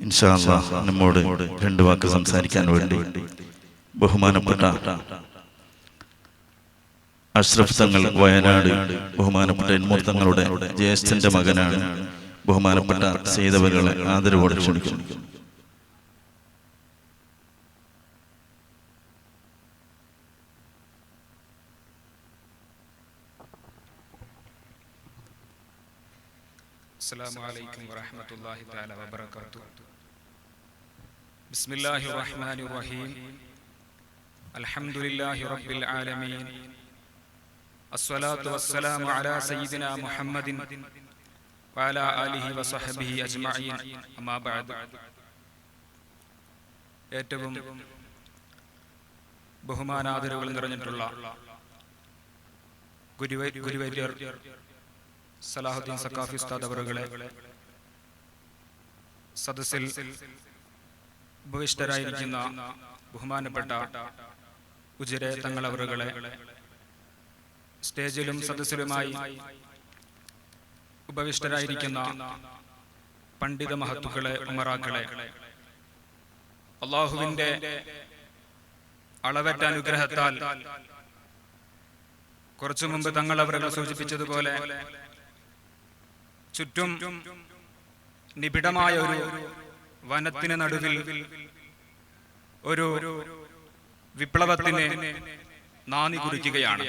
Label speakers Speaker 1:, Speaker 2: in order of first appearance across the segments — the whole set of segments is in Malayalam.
Speaker 1: ഇൻഷാ അല്ലാഹ് നമ്മോട് രണ്ട് വാക്ക് സംസാരിക്കാൻ വേണ്ടി ബഹുമാനപ്പെട്ട അഷ്റഫ് തങ്ങൾ വയനാട്, ബഹുമാനപ്പെട്ട ഇൻമൂർ തങ്ങളുടെ ജ്യേഷ്ഠന്റെ മകനാണ്. ബഹുമാനപ്പെട്ട സയ്യിദവറുകളെ ആദരവോടെ ക്ഷണിക്കുന്നു.
Speaker 2: السلام عليكم ورحمة الله تعالى وبركاته. بسم الله الرحمن الرحيم. الحمد لله رب العالمين. الصلاة والسلام على سيدنا محمد وعلى آله وصحبه أجمعين. أما بعد. ഏറ്റവും ബഹുമാനാദരവുകൾ നിറഞ്ഞിട്ടുള്ള ഗുരുവര്യർ സലാഹുദ്ദീൻ സഖാഫി ഉസ്താദ് അവറുകളെ, സദസ്സിൽ ഉപവിഷ്ടരായിരിക്കുന്ന ബഹുമാനപ്പെട്ട ഉജിരെ തങ്ങൾ അവറുകളെ, സ്റ്റേജിലും സദസ്സിലുമായി ഉപവിഷ്ടരായിരിക്കുന്ന പണ്ഡിത മഹത്തുക്കളെ, ഉമറാക്കളെ, അള്ളാഹുവിന്റെ അളവറ്റ അനുഗ്രഹത്താൽ കുറച്ചു മുമ്പ് തങ്ങൾ അവറുകൾ സൂചിപ്പിച്ചതുപോലെ ചുറ്റും നിബിഡമായ ഒരു വനത്തിന് നടുവിൽ ഒരു വിപ്ലവത്തിന് നാന്ദി കുറിക്കുകയാണ്.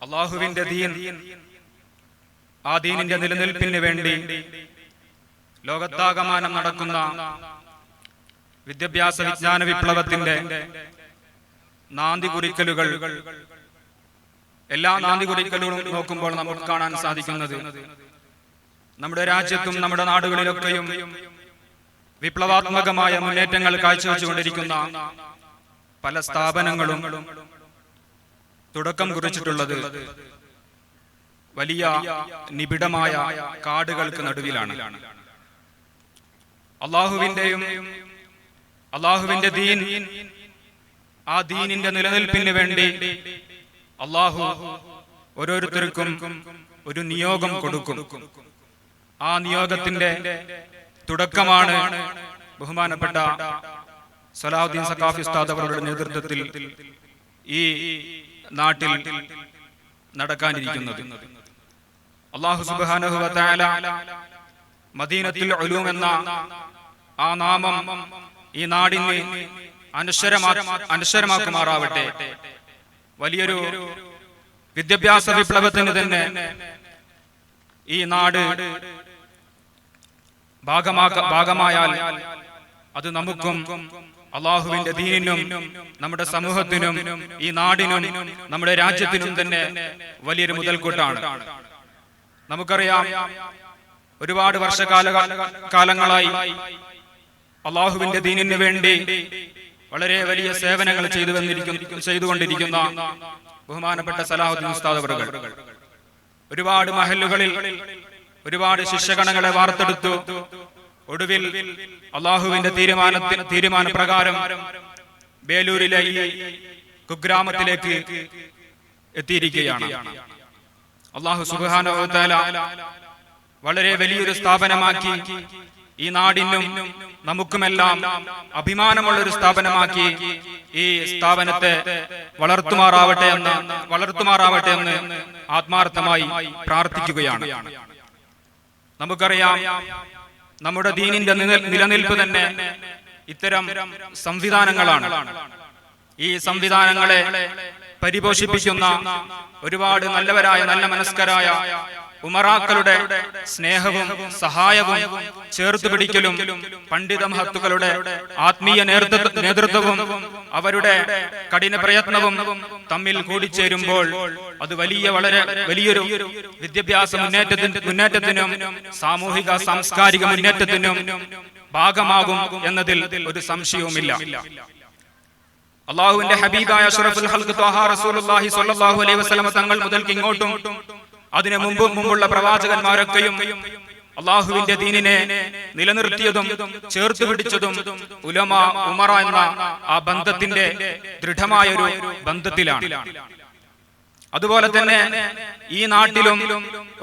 Speaker 2: അള്ളാഹുവിന്റെ ദീൻ, ആ ദീനിന്റെ നിലനിൽപ്പിന് വേണ്ടി ലോകത്താകമാനം നടക്കുന്ന വിദ്യാഭ്യാസ വിജ്ഞാന വിപ്ലവത്തിന്റെ നാന്ദി കുറിക്കലുകൾ, എല്ലാ നാന്ദി കുറിക്കലുകളും നോക്കുമ്പോൾ നമുക്ക് കാണാൻ സാധിക്കുന്നത് നമ്മുടെ രാജ്യത്തും നമ്മുടെ നാടുകളിലൊക്കെയും വിപ്ലവാത്മകമായ മുന്നേറ്റങ്ങൾ കാഴ്ചവെച്ചുകൊണ്ടിരിക്കുന്ന പല സ്ഥാപനങ്ങളും തുടക്കം കുറിച്ചിട്ടുള്ളത് വലിയ നിബിഡമായ കാടുകൾക്ക് നടുവിലാണ്. അള്ളാഹുവിന്റെ ദീൻ, ആ ദീനിന്റെ നിലനിൽപ്പിന് വേണ്ടി അള്ളാഹു ഓരോരുത്തർക്കും ഒരു നിയോഗം കൊടുക്കും. ആ നിയോഗത്തിന്റെ തുടക്കമാണ് ബഹുമാനപ്പെട്ട സലാഹുദ്ദീൻ സഖാഫി ഉസ്താദ് അവരുടെ നേതൃത്വത്തിൽ ഈ നാട്ടിൽ നടക്കാനിരിക്കുന്നത്. അല്ലാഹു സുബ്ഹാനഹു വ തആല മദീനത്തുൽ ഉലൂം എന്ന ആ നാമം ഈ നാടിന് അനശ്വരമാക്കുമാറാവട്ടെ. വലിയൊരു വിദ്യാഭ്യാസ വിപ്ലവത്തിന് തന്നെ ഈ നാട് ഭാഗമായാൽ അത് നമുക്കും അള്ളാഹുവിന്റെ ദീനിനും നമ്മുടെ സമൂഹത്തിനും ഈ നാടിനും നമ്മുടെ രാജ്യത്തിനും തന്നെ വലിയൊരു മുതൽക്കൂട്ടാണ്. നമുക്കറിയാം, ഒരുപാട് വർഷകാലങ്ങളായി അള്ളാഹുവിന്റെ ദീനിന് വേണ്ടി വളരെ വലിയ സേവനങ്ങൾ ചെയ്തുകൊണ്ടിരിക്കുന്ന ബഹുമാനപ്പെട്ട സലാഹുദ്ദീൻ ഉസ്താദ് അവറുകൾ ഒരുപാട് മഹല്ലുകളിൽ ഒരുപാട് ശിഷ്യഗണങ്ങളെ വാർത്തെടുത്തു. ഒടുവിൽ അള്ളാഹുവിന്റെ തീരുമാനപ്രകാരം ബേലൂരിലെ ഈ കുഗ്രാമത്തിലേക്ക് എത്തിയിരിക്കുകയാണ്. അള്ളാഹു സുബ്ഹാനഹു വ തആല വളരെ വലിയൊരു സ്ഥാപനമാക്കി ഈ നാടിനും നമുക്കുമെല്ലാം അഭിമാനമുള്ള ഒരു സ്ഥാപനമാക്കി ഈ സ്ഥാപനത്തെ വളർത്തുമാറാവട്ടെ എന്ന് ആത്മാർത്ഥമായി പ്രാർത്ഥിക്കുകയാണ്. നമുക്കറിയാം, നമ്മുടെ ദീനിന്റെ നിലനിൽപ്പ് തന്നെ ഇത്തരം സംവിധാനങ്ങളാണ്. ഈ സംവിധാനങ്ങളെ പരിപോഷിപ്പിക്കുന്ന ഒരുപാട് നല്ല മനസ്കരായ ഉമറാക്കളുടെ സ്നേഹവും സഹായവും ചേർത്തുപിടിക്കലും പണ്ഡിത മഹത്തുക്കളുടെ ആത്മീയ നേതൃത്വവും അവരുടെ കഠിന പ്രയത്നവും തമ്മിൽ കൂടിച്ചേരുമ്പോൾ അത് വളരെ വലിയൊരു വിദ്യാഭ്യാസ മുന്നേറ്റത്തിനും സാമൂഹിക സാംസ്കാരിക മുന്നേറ്റത്തിനും ഭാഗമാകും എന്നതിൽ ഒരു സംശയവുമില്ല. അള്ളാഹുവിന്റെ ഹബീബായ അഷ്റഫുൽ ഖൽഖ് ത്വാഹ റസൂലുള്ളാഹി സ്വല്ലല്ലാഹു അലൈഹി വസല്ലം തങ്ങൾ മുതൽക്ക് ഇങ്ങോട്ടും അതിനു മുമ്പുള്ള പ്രവാചകന്മാരൊക്കെയും അള്ളാഹുവിന്റെ ദീനിനെ നിലനിർത്തിയതും ചേർത്ത് പിടിച്ചതും ഉമറ എന്ന ആ ബന്ധത്തിന്റെ ദൃഢമായൊരു ബന്ധത്തിലാണ്. അതുപോലെ തന്നെ ഈ നാട്ടിലും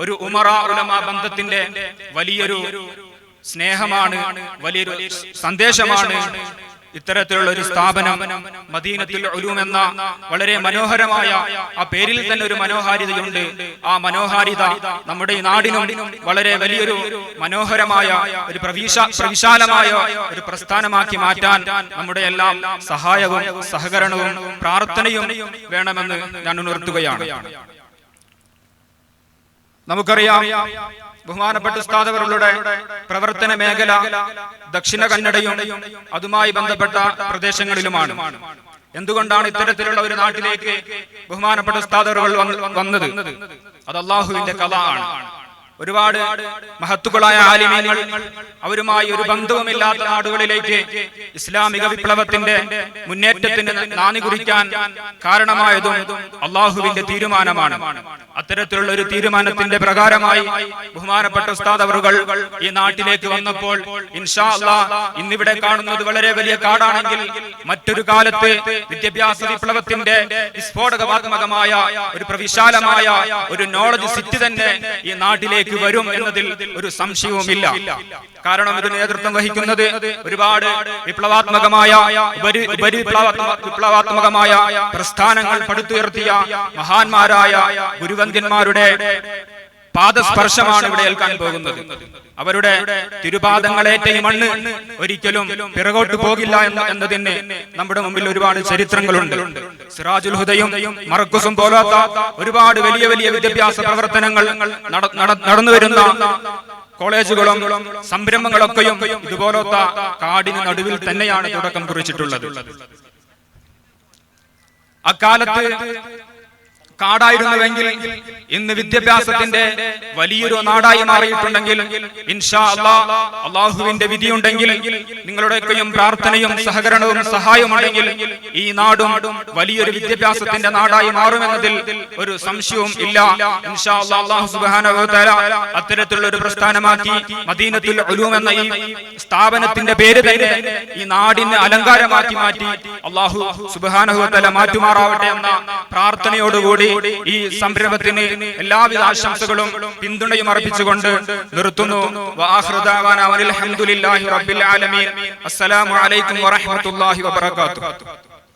Speaker 2: ഒരു ഉമറ ഉലമ ബന്ധത്തിന്റെ വലിയൊരു സ്നേഹമാണ്, വലിയൊരു സന്ദേശമാണ് ഇത്തരത്തിലുള്ള ഒരു സ്ഥാപനം മദീനത്തുൽ ഉലൂം എന്ന വളരെ മനോഹരമായ ആ പേരിൽ തന്നെ ഒരു മനോഹാരിതയുണ്ട്. ആ മനോഹാരിത നമ്മുടെ ഈ നാടിനും വളരെ വലിയൊരു മനോഹരമായ ഒരു പ്രവിശാലമായ ഒരു പ്രസ്ഥാനമാക്കി മാറ്റാൻ നമ്മുടെ എല്ലാം സഹായവും സഹകരണവും പ്രാർത്ഥനയും വേണമെന്ന് ഞാൻ ഉണർത്തുകയാണ്. നമുക്കറിയാം, ബഹുമാനപ്പെട്ട ഉസ്താദ് അവരുടെ പ്രവർത്തന മേഖല ദക്ഷിണ കന്നഡയും അതുമായി ബന്ധപ്പെട്ട പ്രദേശങ്ങളിലുമാണ്. എന്തുകൊണ്ടാണ് ഇത്തരത്തിലുള്ള ഒരു നാട്ടിലേക്ക് ബഹുമാനപ്പെട്ട ഉസ്താദ് അവർ വന്നത്? അത് അള്ളാഹുവിന്റെ കഥ ആണ്. ഒരുപാട് മഹത്തുക്കളായ ആലിമീങ്ങൾ അവരുമായി ഒരു ബന്ധവുമില്ലാത്ത നാടുകളിലേക്ക് ഇസ്ലാമിക വിപ്ലവത്തിന്റെ മുന്നേറ്റത്തിന് നാന്ദി കുറിക്കാൻ കാരണമായതും അള്ളാഹുവിന്റെ തീരുമാനമാണ്. അത്തരത്തിലുള്ള ഒരു തീരുമാനത്തിന്റെ പ്രകാരമായി ബഹുമാനപ്പെട്ട ഉസ്താദ് അവറുകൾ ഈ നാട്ടിലേക്ക് വന്നപ്പോൾ ഇൻഷാ അല്ലാഹ് ഇന്നിവിടെ കാണുന്നത് വളരെ വലിയ കാടാണെങ്കിൽ മറ്റൊരു കാലത്ത് വിദ്യാഭ്യാസ വിപ്ലവത്തിന്റെ വിസ്ഫോടകാത്മകമായ ഒരു പ്രവിശാലമായ ഒരു നോളജ് സിറ്റി തന്നെ ഈ നാട്ടിലേക്ക് വരും എന്നതിൽ ഒരു സംശയവുമില്ല. കാരണം ഇത് നേതൃത്വം വഹിക്കുന്നത് ഒരുപാട് വിപ്ലവാത്മകമായ വിപ്ലവാത്മകമായ പ്രസ്ഥാനങ്ങൾ പടുത്തുയർത്തിയ മഹാന്മാരായ ഗുരുവന്ദ്യന്മാരുടെ പാദസ്പർശമാണ് ഇവിടെ ഏൽക്കാൻ പോകുന്നത്. അവരുടെ തിരുപാദങ്ങളേറ്റ ഈ മണ്ണ് ഒരിക്കലും പിറകോട്ട് പോകില്ല എന്നതിന് നമ്മുടെ മുമ്പിൽ ഒരുപാട് ചരിത്രങ്ങളുണ്ട്. സിറാജുൽ ഹുദയും മർക്കസും പോലാത്ത ഒരുപാട് വലിയ വലിയ വിദ്യാഭ്യാസ പ്രവർത്തനങ്ങൾ നടന്നു വരുന്ന കോളേജുകളും സംരംഭങ്ങളൊക്കെയും ഇതുപോലത്തെ കാടിന് നടുവിൽ തന്നെയാണ് തുടക്കം കുറിച്ചിട്ടുള്ളത്. അക്കാലത്ത് കാടായിരുന്നുവെങ്കിൽ ഇന്ന് വിദ്യാഭ്യാസത്തിന്റെ വലിയൊരു നാടായി മാറിയിട്ടുണ്ടെങ്കിൽ ഇൻഷാ അല്ലാഹ് അള്ളാഹുവിന്റെ വിധിയുണ്ടെങ്കിൽ നിങ്ങളുടെയൊക്കെയും പ്രാർത്ഥനയും സഹകരണവും സഹായവും ഉണ്ടെങ്കിൽ ഈ നാടും വലിയൊരു വിദ്യാഭ്യാസത്തിന്റെ നാടായി മാറുമെന്നതിൽ ഒരു സംശയവും ഇല്ല. ഇൻഷാ അല്ലാഹ് അല്ലാഹു സുബ്ഹാനഹു വ തആല അത്തരത്തിലുള്ള ഒരു പ്രസ്ഥാനമാക്കി മദീനത്തുൽ ഉലൂം എന്ന ഈ സ്ഥാപനത്തിന്റെ പേര് തന്നെ ഈ നാടിന് അലങ്കാരമാക്കി മാറ്റി അല്ലാഹു സുബ്ഹാനഹു വ തആല മാറ്റുമാറാവട്ടെ എന്ന പ്രാർത്ഥനയോടുകൂടി ഈ സംരംഭത്തിന് എല്ലാവിധ ആശംസകളും പിന്തുണയും അർപ്പിച്ചുകൊണ്ട് നിർത്തുന്നു. വആഖിറു ദഅവാനാ അൽഹംദുലില്ലാഹി റബ്ബിൽ ആലമീൻ. അസ്സലാമു അലൈക്കും വറഹ്മത്തുള്ളാഹി വബറകാതുഹു.